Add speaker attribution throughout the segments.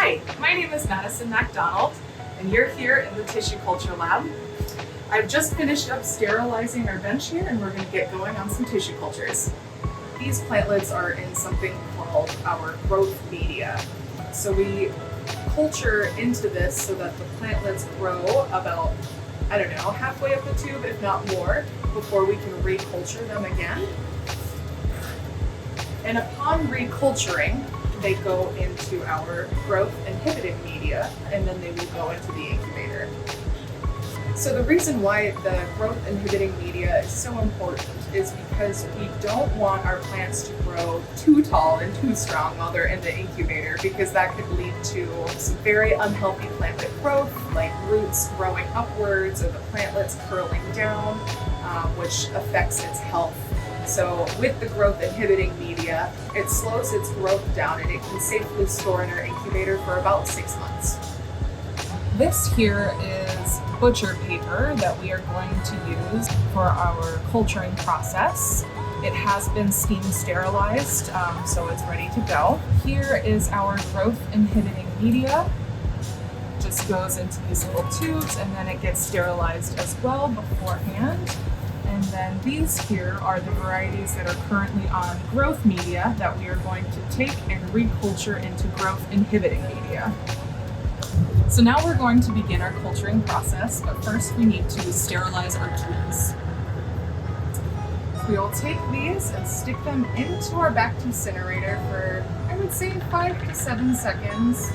Speaker 1: Hi, my name is Maddison MacDonald, and you're here in the tissue culture lab. I've just finished up sterilizing our bench here, and we're going to get going on some tissue cultures. These plantlets are in something called our growth media. So we culture into this so that the plantlets grow about, halfway up the tube, if not more, before we can reculture them again. And upon reculturing, they go into our growth-inhibiting media, and then they will go into the incubator. So the reason why the growth-inhibiting media is so important is because we don't want our plants to grow too tall and too strong while they're in the incubator, because that could lead to some very unhealthy plantlet growth, like roots growing upwards or the plantlets curling down, which affects its health. So with the growth-inhibiting media, it slows its growth down and it can safely store in our incubator for about 6 months. This here is butcher paper that we are going to use for our culturing process. It has been steam sterilized, so it's ready to go. Here is our growth-inhibiting media. It just goes into these little tubes and then it gets sterilized as well beforehand. And then these here are the varieties that are currently on growth media that we are going to take and reculture into growth-inhibiting media. So now we're going to begin our culturing process, but first we need to sterilize our tubes. We will take these and stick them into our Bactincinerator for, I would say, 5 to 7 seconds.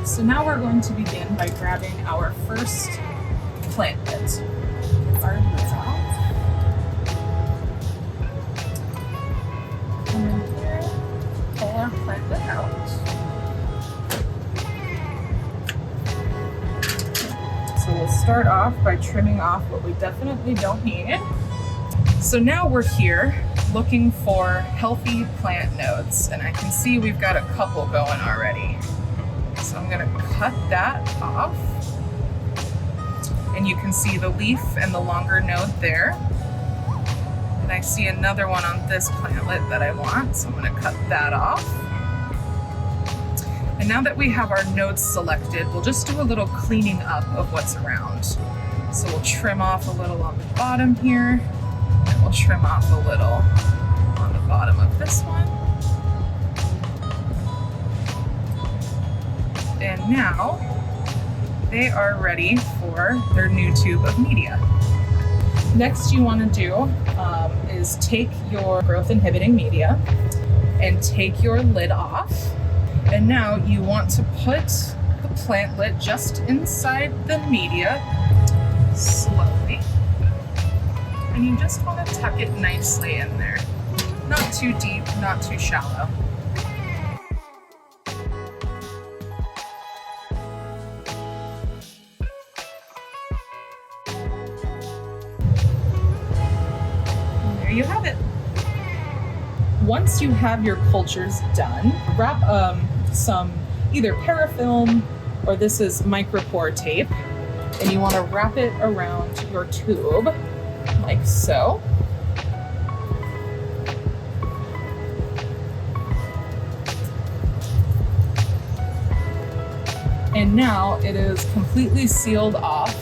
Speaker 1: So now we're going to begin by grabbing our first plantlet. Our lids off. And then here, pull our plantlet out. So we'll start off by trimming off what we definitely don't need. So now we're here looking for healthy plant nodes, and I can see we've got a couple going already. So I'm going to cut that off, and you can see the leaf and the longer node there. And I see another one on this plantlet that I want, so I'm going to cut that off. And now that we have our nodes selected, we'll just do a little cleaning up of what's around. So we'll trim off a little on the bottom here, and we'll trim off a little on the bottom of this one. And now they are ready for their new tube of media. Next you want to do is take your growth inhibiting media and take your lid off. And now you want to put the plantlet just inside the media slowly. And you just want to tuck it nicely in there. Not too deep, not too shallow. There you have it. Once you have your cultures done, wrap some either parafilm or this is micropore tape, and you want to wrap it around your tube like so. And now it is completely sealed off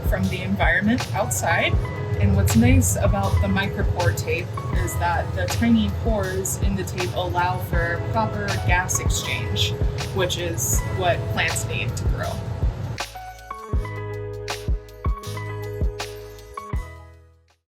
Speaker 1: from the environment outside. And what's nice about the micropore tape is that the tiny pores in the tape allow for proper gas exchange, which is what plants need to grow.